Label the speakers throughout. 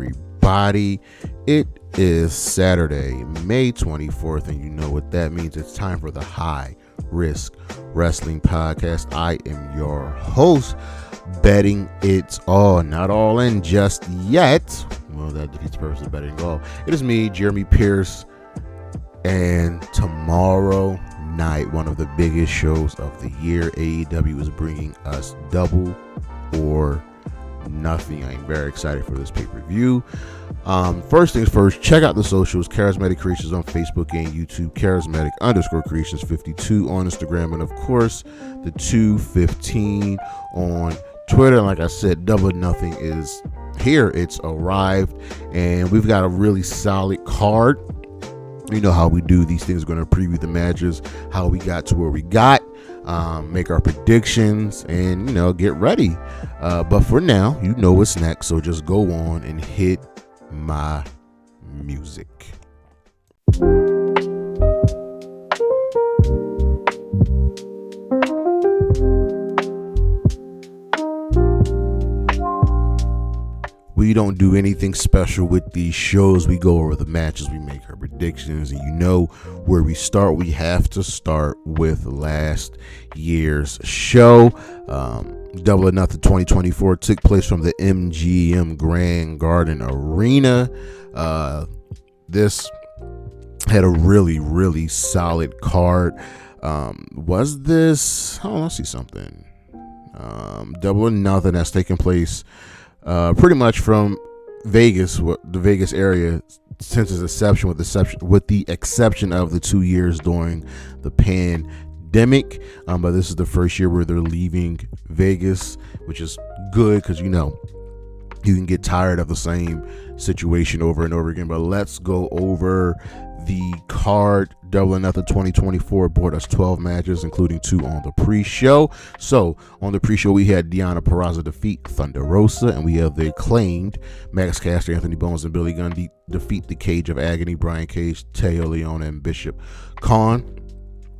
Speaker 1: everybody? It is Saturday, May 24th, and you know what that means. It's time for the High Risk Wrestling Podcast. I am your host, betting it's all, not all in just yet. Well, that defeats the purpose of betting all. It is me, Jeremy Pierce, and tomorrow night, one of the biggest shows of the year, AEW is bringing us Double or Nothing. I'm very excited for this pay-per-view. First things first, check out the socials, Charismatic Creations on Facebook and YouTube, Charismatic_Creations 52 on Instagram, and of course the 215 on Twitter. And like I said, Double or Nothing is here. It's arrived, and we've got a really solid card. You know how we do these things. We're going to preview the matches, how we got to where we got, make our predictions, and, you know, get ready. But for now, you know what's next, so just go on and hit my music. We don't do anything special with these shows. We go over the matches, we make our predictions, and you know where we start. We have to start with last year's show. Double or Nothing 2024 took place from the MGM Grand Garden Arena. This had a really solid card. Was this? Oh, let's see something. Double or Nothing that's taking place pretty much from Vegas, the Vegas area, since its inception, with the exception of the 2 years during the pandemic. But this is the first year where they're leaving Vegas, which is good because, you know, you can get tired of the same situation over and over again. But let's go over the card. Double or Nothing 2024 brought us 12 matches, including 2 on the pre-show. So on the pre-show, we had Deonna Purrazzo defeat Thunder Rosa, and we have the Acclaimed Max Caster, Anthony Bones, and Billy Gunn defeat the Cage of Agony, Brian Cage, Teo Leone, and Bishop Khan.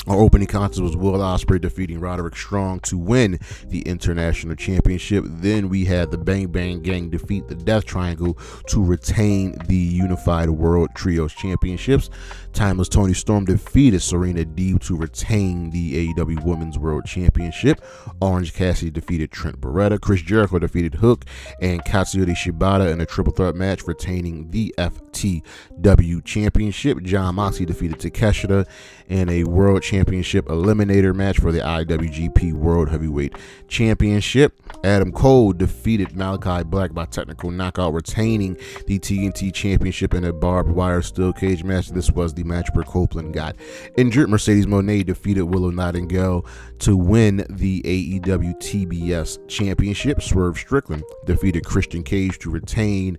Speaker 1: Our opening contest was Will Ospreay defeating Roderick Strong to win the International Championship. Then we had the Bang Bang Gang defeat the Death Triangle to retain the Unified World Trios Championships. Timeless Toni Storm defeated Serena Deeb to retain the AEW Women's World Championship. Orange Cassidy defeated Trent Beretta. Chris Jericho defeated Hook and Katsuyori Shibata in a triple threat match, retaining the FTW Championship. John Moxley defeated Takeshita in a World Championship eliminator match for the IWGP World Heavyweight Championship. Adam Cole defeated Malachi Black by technical knockout, retaining the TNT Championship in a barbed wire steel cage match. This was the match where Copeland got injured. Mercedes Moné defeated Willow Nightingale to win the AEW TBS Championship. Swerve Strickland defeated Christian Cage to retain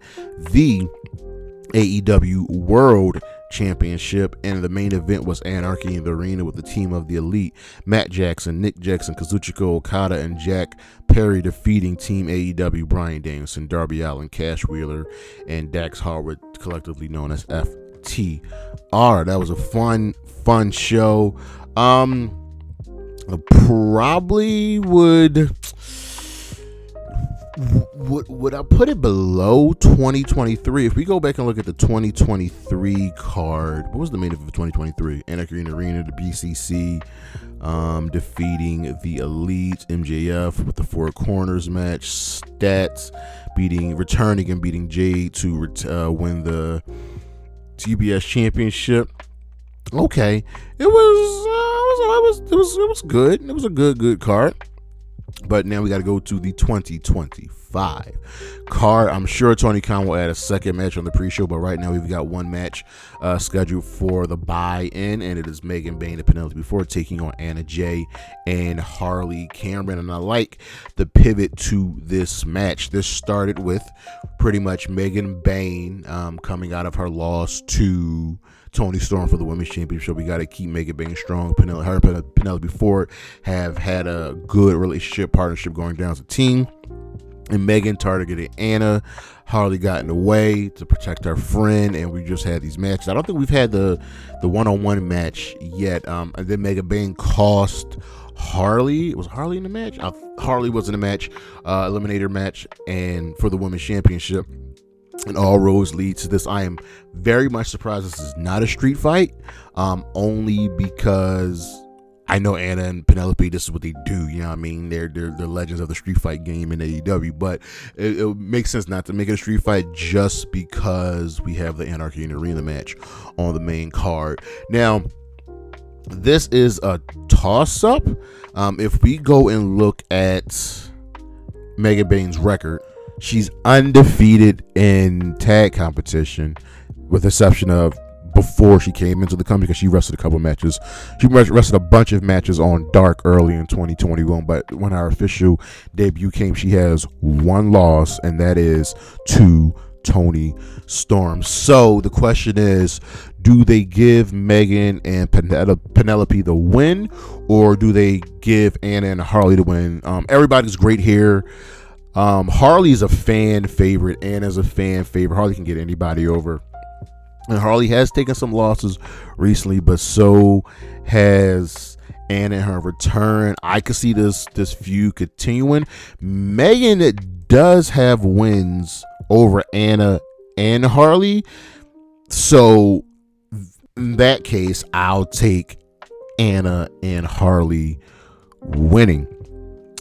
Speaker 1: the AEW World Championship, and the main event was Anarchy in the Arena with the Team of the Elite, Matt Jackson, Nick Jackson, Kazuchika Okada, and Jack Perry defeating Team AEW, Bryan Danielson, Darby Allin, Cash Wheeler, and Dax Harwood, collectively known as FTR. That was a fun show. I probably would I put it below 2023? If we go back and look at the 2023 card, what was the main event for 2023? Anarchy in the Arena, the BCC defeating the Elite, MJF with the Four Corners match, Stats returning and beating Jade to win the TBS Championship. Okay, it was good. It was a good card. But now we got to go to the 2025 card. I'm sure Tony Khan will add a second match on the pre-show, but right now we've got one match scheduled for the buy-in, and it is Megan Bayne and Penelope before taking on Anna Jay and Harley Cameron. And I like the pivot to this match. This started with pretty much Megan Bayne coming out of her loss to Toni Storm for the Women's Championship. We got to keep Megan Bayne strong. Penelope Ford have had a good partnership going down as a team. And Megan targeted Anna. Harley got in the way to protect her friend, and we just had these matches. I don't think we've had the one-on-one match yet. And then Megan Bayne cost Harley. Was Harley in the match? Harley was in the match, eliminator match, and for the Women's Championship. and all roads lead to this. I am very much surprised this is not a street fight, only because I know Anna and Penelope, this is what they do. You know what I mean? They're legends of the street fight game in AEW, but it makes sense not to make it a street fight just because we have the Anarchy and Arena match on the main card. Now, this is a toss-up. If we go and look at Megan Bayne's record, she's undefeated in tag competition, with the exception of before she came into the company, because she wrestled a couple matches. She wrestled a bunch of matches on Dark early in 2021, but when our official debut came, she has one loss, and that is to Toni Storm. So the question is, do they give Megan and Penelope the win, or do they give Anna and Harley the win? Everybody's great here. Harley's a fan favorite. Anna's a fan favorite. Harley can get anybody over. And Harley has taken some losses recently, but so has Anna in her return. I could see this feud continuing. Megan does have wins over Anna and Harley, so in that case, I'll take Anna and Harley winning.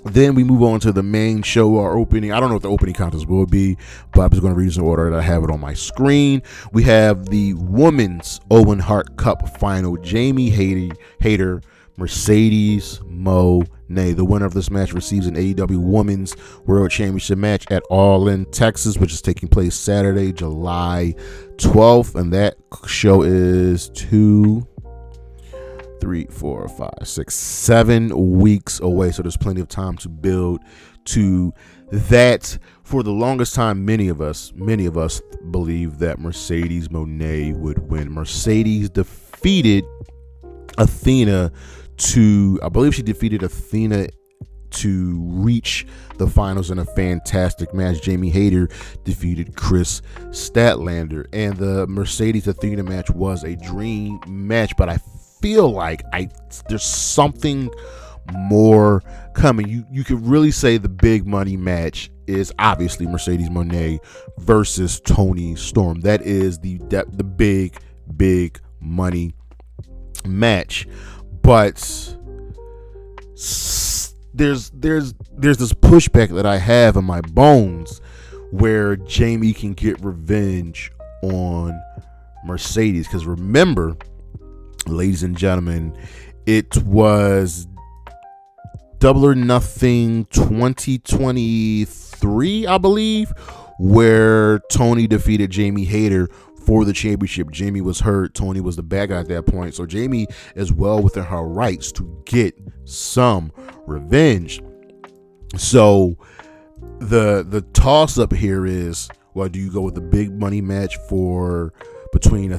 Speaker 1: Then we move on to the main show, our opening. I don't know what the opening contest will be, but I'm just going to read this in order that I have it on my screen. We have the Women's Owen Hart Cup Final. Jamie Hayter, Mercedes Mone. The winner of this match receives an AEW Women's World Championship match at All In, Texas, which is taking place Saturday, July 12th. And that show is 7 weeks away, so there's plenty of time to build to that. For the longest time, many of us believed that Mercedes Mone would win. Mercedes defeated Athena to reach the finals in a fantastic match. Jamie Hayter defeated Chris Statlander, and the Mercedes Athena match was a dream match, but I feel like there's something more coming. You could really say the big money match is obviously Mercedes Mone versus Toni Storm. That is the big money match. But there's this pushback that I have in my bones where Jamie can get revenge on Mercedes, because remember, ladies and gentlemen, it was Double or Nothing 2023, I believe, where Toni defeated Jamie Hayter for the championship. Jamie was hurt. Toni was the bad guy at that point. So Jamie is well within her rights to get some revenge. So the toss up here is, well, do you go with the big money match between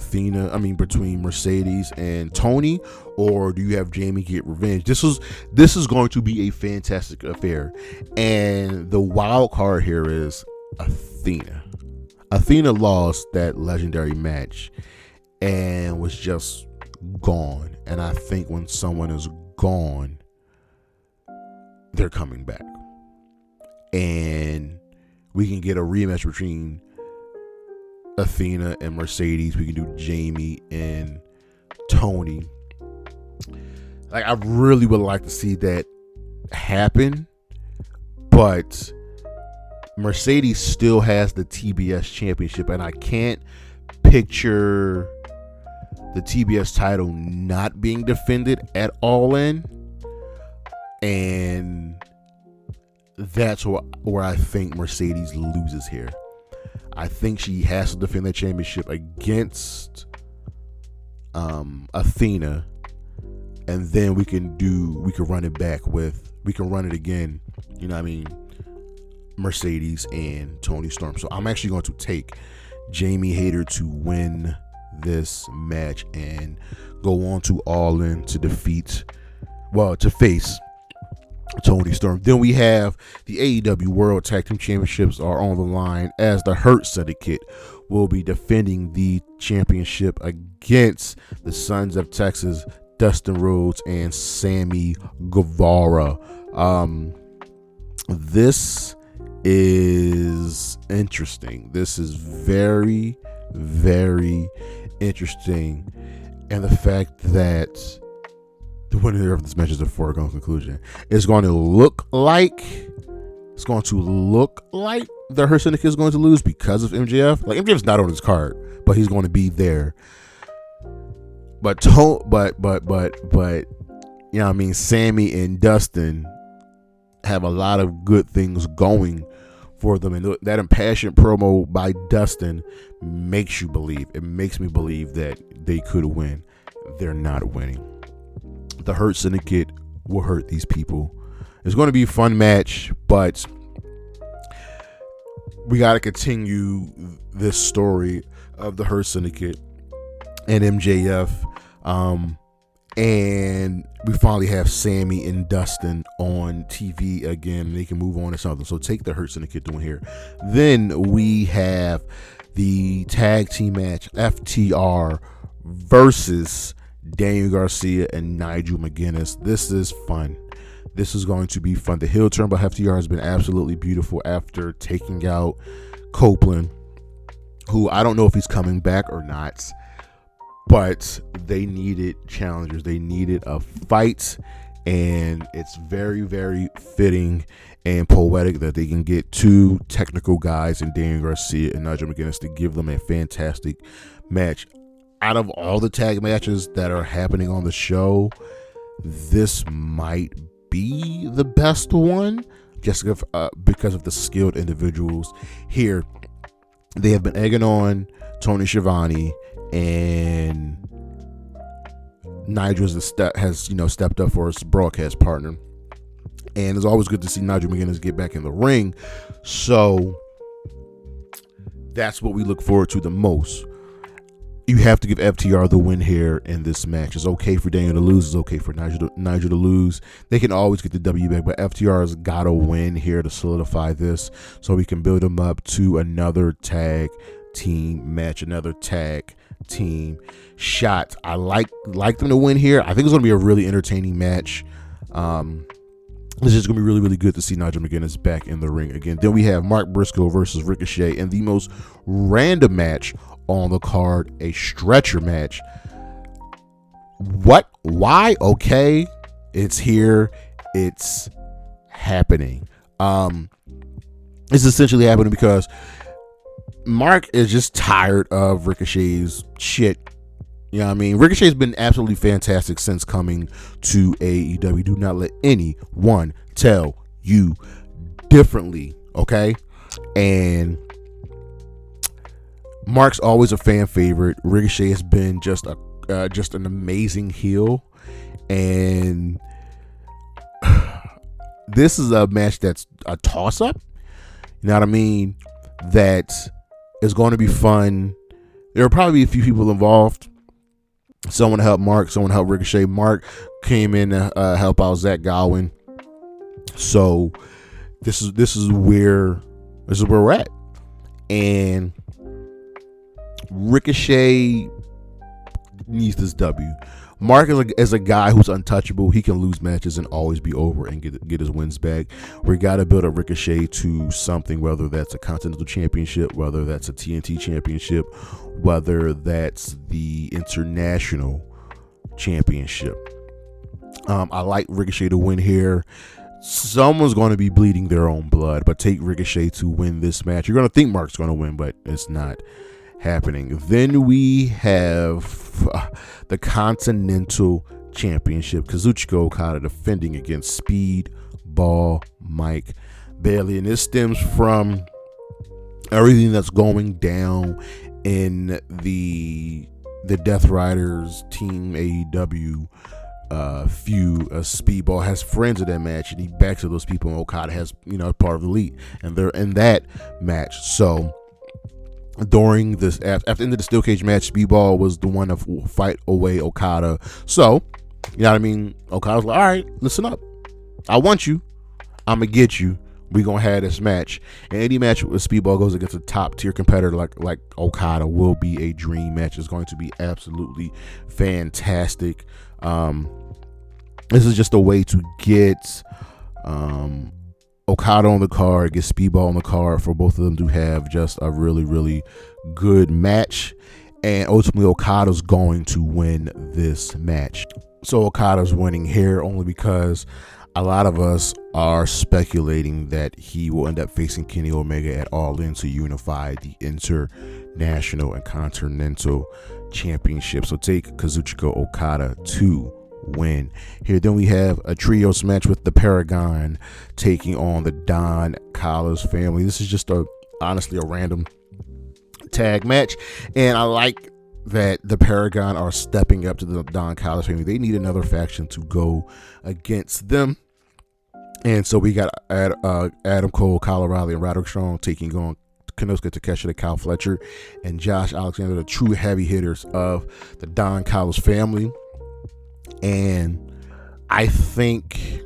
Speaker 1: Mercedes and Toni, or do you have Jamie get revenge? This is going to be a fantastic affair, and the wild card here is Athena. Athena lost that legendary match and was just gone, and I think when someone is gone, they're coming back, and we can get a rematch between Athena and Mercedes. We can do Jamie and Toni. Like, I really would like to see that happen, but Mercedes still has the TBS championship, and I can't picture the TBS title not being defended at All In, and that's where I think Mercedes loses here. I think she has to defend that championship against Athena, and then we can run it again, you know what I mean, Mercedes and Toni Storm. So I'm actually going to take Jamie Hayter to win this match and go on to All In to face Toni Storm. Then we have the AEW World Tag Team Championships are on the line, as the Hurt Syndicate will be defending the championship against the Sons of Texas, Dustin Rhodes and Sammy Guevara. This is interesting. This is very, very interesting. And the fact that the winner of this match is a foregone conclusion. It's going to look like the Hurt Syndicate is going to lose because of MJF. Like, MJF's not on his card, but he's going to be there. But you know what I mean, Sammy and Dustin have a lot of good things going for them, and that impassioned promo by Dustin makes you believe. It makes me believe that they could win. They're not winning. The Hurt Syndicate will hurt these people. It's going to be a fun match, but we got to continue this story of the Hurt Syndicate and MJF. And we finally have Sammy and Dustin on TV again. They can move on to something. So take the Hurt Syndicate doing here. Then we have the tag team match, FTR versus Daniel Garcia and Nigel McGuinness. This is fun. This is going to be fun. The heel turn by FTR has been absolutely beautiful after taking out Copeland, who I don't know if he's coming back or not, but they needed challengers. They needed a fight, and it's very, very fitting and poetic that they can get two technical guys in Daniel Garcia and Nigel McGuinness to give them a fantastic match. Out of all the tag matches that are happening on the show, this might be the best one, just because of the skilled individuals here. They have been egging on Toni Schiavone, and Nigel has stepped up for his broadcast partner, and it's always good to see Nigel McGuinness get back in the ring. So that's what we look forward to the most. You have to give FTR the win here in this match. It's okay for Daniel to lose. It's okay for Nigel to lose. They can always get the W back, but FTR's got to win here to solidify this, so we can build them up to another tag team match, another tag team shot. I like them to win here. I think it's going to be a really entertaining match. It's just going to be really, really good to see Nigel McGuinness back in the ring again. Then we have Mark Briscoe versus Ricochet in the most random match on the card, a stretcher match. What? Why? Okay, it's here. It's happening. It's essentially happening because Mark is just tired of Ricochet's shit. You know what I mean? Ricochet's been absolutely fantastic since coming to AEW. Do not let anyone tell you differently, okay? And Mark's always a fan favorite. Ricochet has been just an amazing heel, and this is a match that's a toss-up. You know what I mean? That is going to be fun. There will probably be a few people involved. Someone to help Mark, someone to help Ricochet. Mark came in to help out Zach Gowen. So this is where we're at. And Ricochet needs this W. Mark is a guy who's untouchable. He can lose matches and always be over and get his wins back. We got to build a Ricochet to something, whether that's a Continental Championship, whether that's a TNT Championship, whether that's the International Championship. I like Ricochet to win here. Someone's going to be bleeding their own blood, but take Ricochet to win this match. You're going to think Mark's going to win, but it's not happening. Then we have the Continental Championship. Kazuchika Okada defending against Speedball Mike Bailey, and this stems from everything that's going down in the Death Riders Team AEW feud. Speedball has friends in that match, and he backs up those people, and Okada has part of the elite, and they're in that match. So during this, after the end of the steel cage match, Speedball was the one to fight away Okada. So, you know what I mean? Okada's like, all right, listen up. I want you. I'm going to get you. We're going to have this match. And any match with Speedball goes against a top tier competitor like Okada will be a dream match. It's going to be absolutely fantastic. This is just a way to get Okada on the card, get Speedball on the card for both of them to have just a really, really good match. And ultimately, Okada's going to win this match. So Okada's winning here only because a lot of us are speculating that he will end up facing Kenny Omega at All In to unify the International and Continental Championship. So take Kazuchika Okada to win here. Then we have a trios match with the Paragon taking on the Don Callis family. This is just honestly a random tag match, and I like that the Paragon are stepping up to the Don Callis family. They need another faction to go against them. And so we got Adam Cole, Kyle O'Reilly, and Roderick Strong taking on Konosuke Takeshita, Kyle Fletcher, and Josh Alexander, the true heavy hitters of the Don Callis family. And I think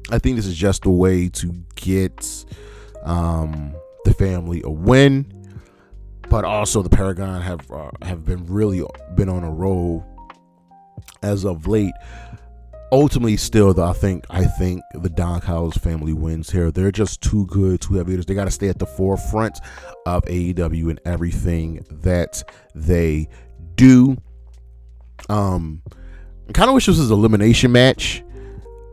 Speaker 1: this is just a way to get the family a win. But also the Paragon have been on a roll as of late. Ultimately, still though, I think the Don Callis family wins here. They're just too good, too heavy hitters. They got to stay at the forefront of AEW and everything that they do. I kind of wish this was an elimination match,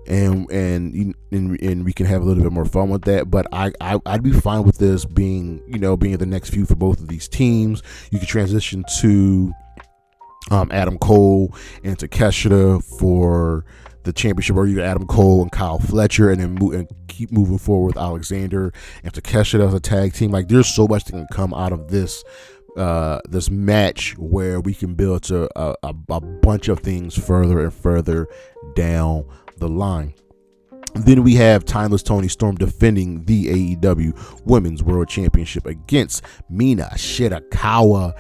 Speaker 1: and we can have a little bit more fun with that. But I'd be fine with this being the next feud for both of these teams. You could transition to Adam Cole and Takeshita for the championship, or you got Adam Cole and Kyle Fletcher, and then keep moving forward with Alexander and Takeshita as a tag team. Like, there's so much that can come out of this match where we can build to a bunch of things further and further down the line. Then we have Timeless Toni Storm defending the AEW Women's World Championship against Mina Shirakawa.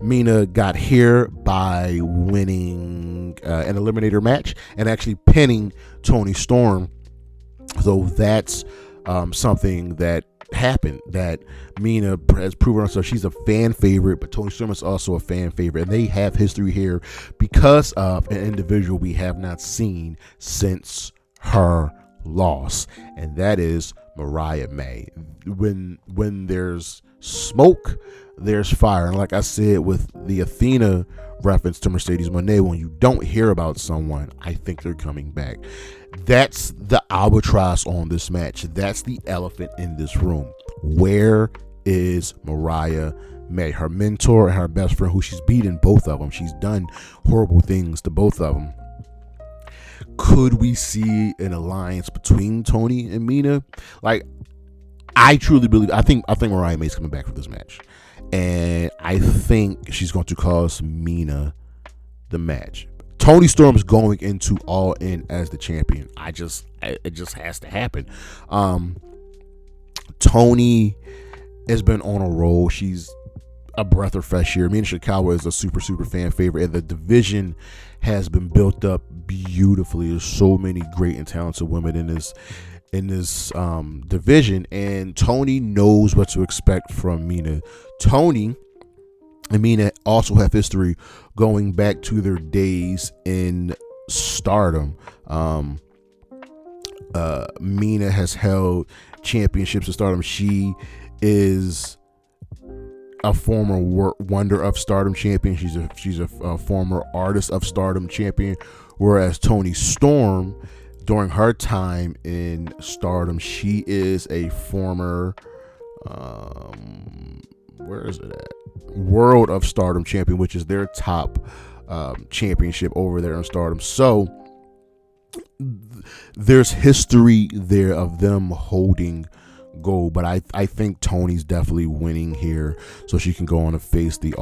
Speaker 1: Mina got here by winning an eliminator match and actually pinning Toni Storm. So that's something that happened, that Mina has proven herself. She's a fan favorite, but Toni Storm is also a fan favorite, and they have history here because of an individual we have not seen since her loss, and that is Mariah May. When there's smoke, there's fire. And like I said with the Athena reference to Mercedes Moné, when you don't hear about someone, I think they're coming back. That's the albatross on this match. That's the elephant in this room. Where is Mariah May? Her mentor and her best friend, who she's beaten both of them. She's done horrible things to both of them. Could we see an alliance between Toni and Mina? Like, I truly believe, I think Mariah May's coming back for this match. And I think she's going to cost Mina the match. Toni Storm's going into All In as the champion. It just has to happen. Toni has been on a roll. She's a breath of fresh air. Mina Shirakawa is a super fan favorite, and the division has been built up beautifully. There's so many great and talented women in this division, and Toni knows what to expect from Mina. Toni and Mina also have history going back to their days in Stardom. Mina has held championships in Stardom. She is a former Wonder of Stardom champion. She's a former Artist of Stardom champion, whereas Toni Storm, during her time in Stardom, she is a former where is it at? World of Stardom champion, which is their top championship over there in Stardom. So there's history there of them holding gold, but I think Toni's definitely winning here, so she can go on to face the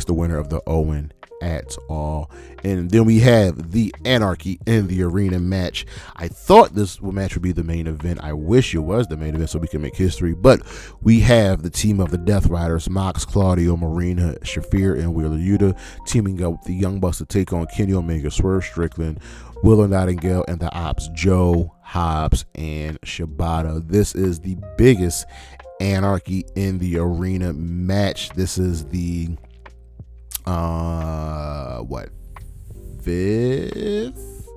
Speaker 1: winner of the Owen at All. And then we have the Anarchy in the Arena match. I thought this match would be the main event. I wish it was the main event so we can make history, but we have the team of the Death Riders, Mox, Claudio, Marina, Shafir, and Wheeler Yuta, teaming up with the Young Bucks to take on Kenny Omega, Swerve Strickland, Willow Nightingale, and the Opps, Joe, Hobbs, and Shibata. This is the biggest Anarchy in the Arena match. This is the fifth?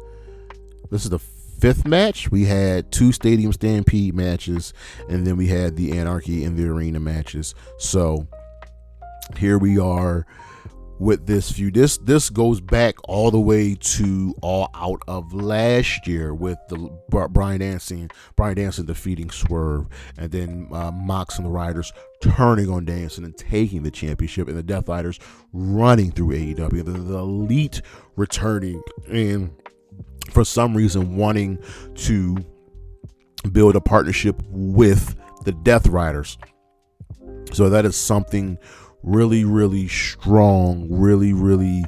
Speaker 1: This is the 5th match. We had 2 Stadium Stampede matches, and then we had the Anarchy and the Arena matches. So here we are with this feud. This goes back all the way to All Out of last year with the Bryan Danielson defeating Swerve, and then Mox and the Riders turning on Danielson and taking the championship, and the Death Riders running through AEW, and the Elite returning and for some reason wanting to build a partnership with the Death Riders. So that is something really, really strong, really, really,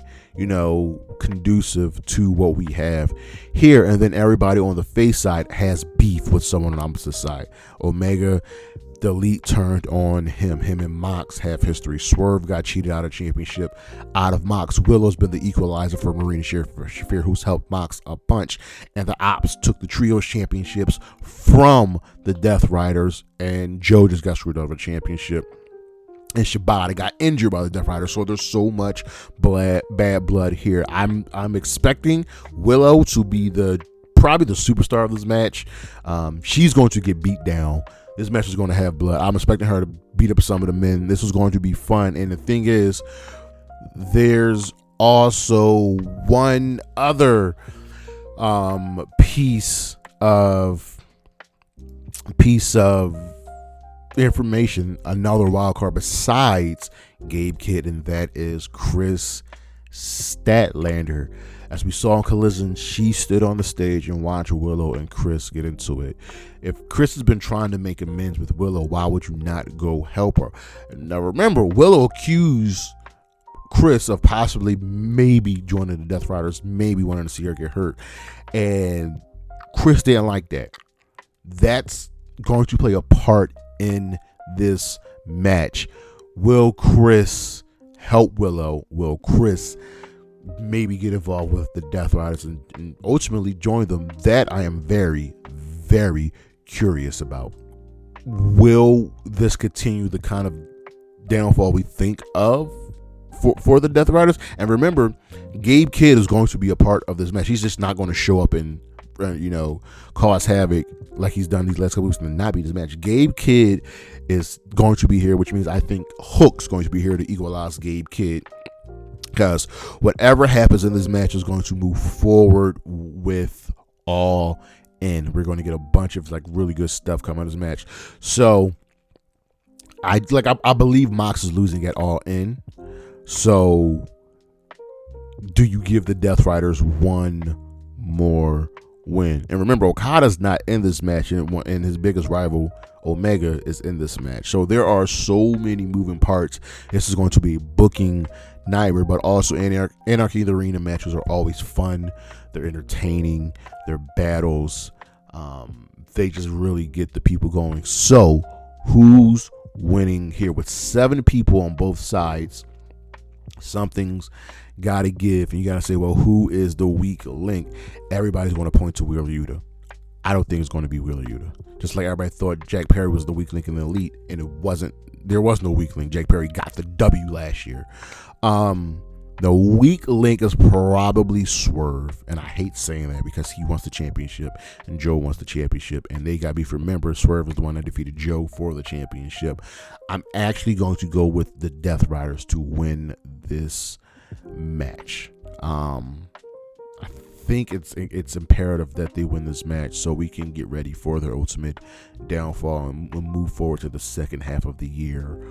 Speaker 1: conducive to what we have here. And then everybody on the face side has beef with someone on the opposite side. Omega, the Elite turned on him. Him and Mox have history. Swerve got cheated out of championship out of Mox. Willow's been the equalizer for Marina Shafir, who's helped Mox a bunch. And the Opps took the Trios championships from the Death Riders. And Joe just got screwed out of a championship. And Shibata got injured by the Death Rider, so there's so much bad blood here. I'm expecting Willow to be probably the superstar of this match. She's going to get beat down. This match is going to have blood. I'm expecting her to beat up some of the men. This is going to be fun. And the thing is, there's also one other piece of information, another wild card besides Gabe Kidd, and that is Chris Statlander. As we saw in Collision, she stood on the stage and watched Willow and Chris get into it. If Chris has been trying to make amends with Willow, why would you not go help her? Now remember, Willow accused Chris of possibly maybe joining the Death Riders, maybe wanting to see her get hurt, and Chris didn't like that. That's going to play a part in this match. Will Chris help Willow? Will Chris maybe get involved with the Death Riders and ultimately join them? That I am very, very curious about. Will this continue the kind of downfall we think of for the Death Riders? And remember, Gabe Kidd is going to be a part of this match. He's just not going to show up and cause havoc like he's done these last couple weeks and not be this match. Gabe Kidd is going to be here, which means I think Hook's going to be here to equalize Gabe Kidd, because whatever happens in this match is going to move forward with All In. We're going to get a bunch of really good stuff coming out of this match. So I believe Mox is losing at All In. So do you give the Death Riders one more win? And remember, Okada's not in this match, and his biggest rival Omega is in this match. So there are so many moving parts. This is going to be booking nightmare, but also Anarchy the Arena matches are always fun. They're entertaining. They're battles. They just really get the people going. So who's winning here? With 7 people on both sides, something's got to give, and you got to say, well, who is the weak link? Everybody's going to point to Wheeler Yuta. I don't think it's going to be Wheeler Yuta. Just like everybody thought Jack Perry was the weak link in the Elite, and it wasn't. There was no weak link. Jack Perry got the W last year. The weak link is probably Swerve, and I hate saying that because he wants the championship and Joe wants the championship, and they got to be remembered. Swerve is the one that defeated Joe for the championship. I'm actually going to go with the Death Riders to win this match. I think it's imperative that they win this match so we can get ready for their ultimate downfall and we'll move forward to the second half of the year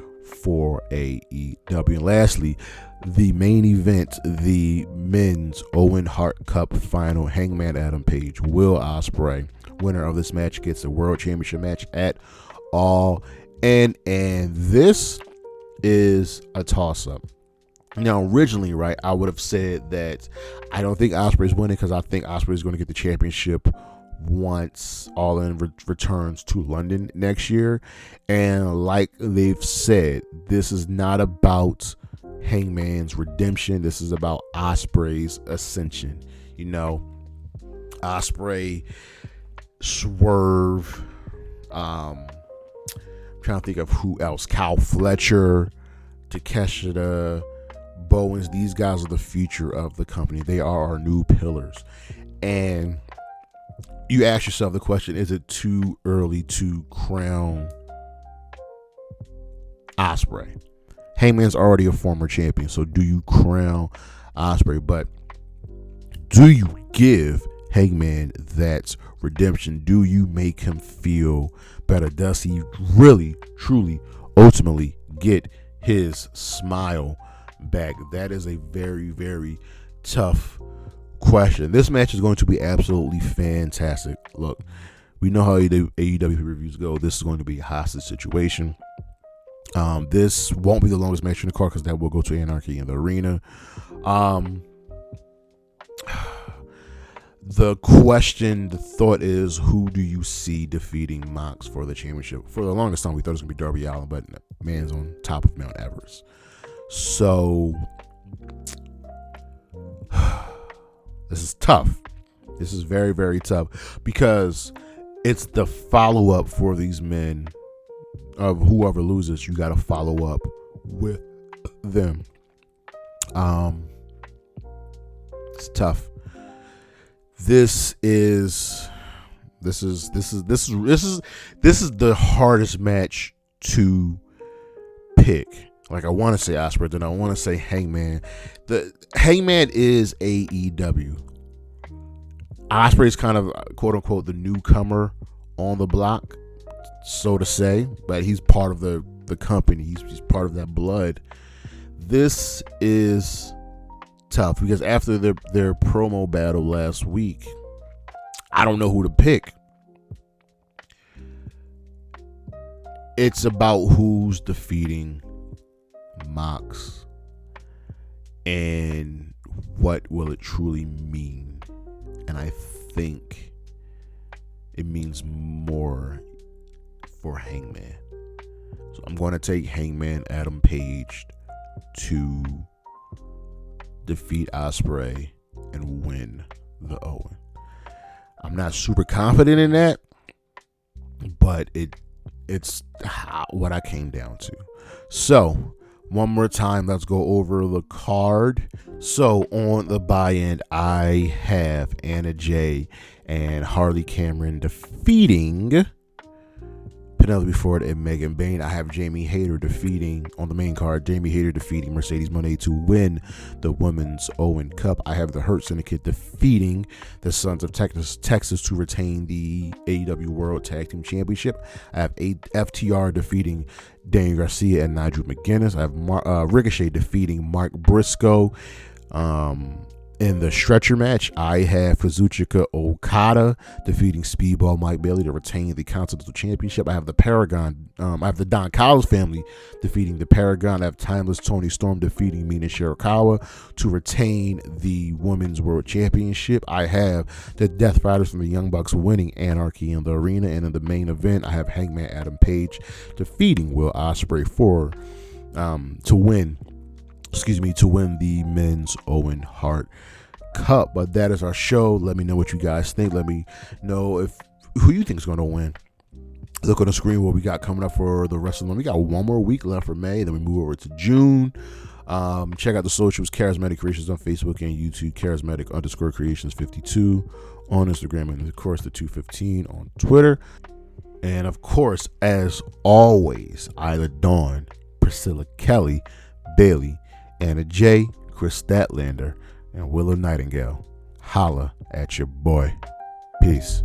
Speaker 1: for AEW. And lastly, the main event, the men's Owen Hart Cup final. Hangman Adam Page, Will Ospreay, winner of this match, gets a world championship match at All In. And this is a toss-up. Now, originally, right, I would have said that I don't think Ospreay's winning because I think Ospreay's going to get the championship once All In returns to London next year. And like they've said, this is not about Hangman's redemption. This is about Ospreay's ascension. Ospreay, Swerve, I'm trying to think of who else. Kyle Fletcher, Takeshita, Bowens. These guys are the future of the company. They are our new pillars. And you ask yourself the question, is it too early to crown Ospreay? Hangman's already a former champion, so do you crown Ospreay? But do you give Hangman that redemption? Do you make him feel better? Does he really, truly, ultimately get his smile back? That is a very, very tough question. This match is going to be absolutely fantastic. Look, we know how AEW pay-per-views go. This is going to be a hostage situation. This won't be the longest match in the card because that will go to Anarchy in the arena. The question, the thought is, who do you see defeating Mox for the championship? For the longest time, we thought it was going to be Darby Allin, but man's on top of Mount Everest. So, this is tough. This is very, very tough because it's the follow-up for these men of whoever loses. You got to follow up with them. It's tough. This is the hardest match to pick. Like, I want to say Ospreay, then I want to say Hangman. The Hangman is AEW. Ospreay is kind of, quote unquote, the newcomer on the block, so to say, but he's part of the company. He's part of that blood. This is tough because after their promo battle last week, I don't know who to pick. It's about who's defeating Mox and what will it truly mean. And I think it means more for Hangman. So I'm going to take Hangman Adam Page to defeat Ospreay and win the Owen. I'm not super confident in that, but it's what I came down to. So one more time, let's go over the card. So on the buy-in, I have Anna Jay and Harley Cameron defeating Penelope Ford and Megan Bayne. I have Jamie Hayter defeating, on the main card, Jamie Hayter defeating Mercedes Moné to win the Women's Owen Cup. I have the Hurt Syndicate defeating the Sons of Texas to retain the AEW World Tag Team Championship. I have FTR defeating Daniel Garcia and Nigel McGuinness. I have Ricochet defeating Mark Briscoe. In the stretcher match, I have Kazuchika Okada defeating Speedball Mike Bailey to retain the Continental Championship. I have the Paragon. I have the Don Callis family defeating the Paragon. I have Timeless Toni Storm defeating Mina Shirakawa to retain the Women's World Championship. I have the Death Riders from the Young Bucks winning Anarchy in the arena. And in the main event, I have Hangman Adam Page defeating Will Ospreay to win the Men's Owen Hart Cup. But that is our show. Let me know what you guys think. Let me know who you think is going to win. Look on the screen what we got coming up for the rest of the month. We got one more week left for May, then we move over to June. Check out the socials, Charismatic Creations on Facebook and YouTube, Charismatic_Creations52 on Instagram, and of course the 215 on Twitter. And of course, as always, Isla Dawn, Priscilla Kelly, Bailey, Anna J, Chris Statlander, and Willow Nightingale. Holla at your boy. Peace.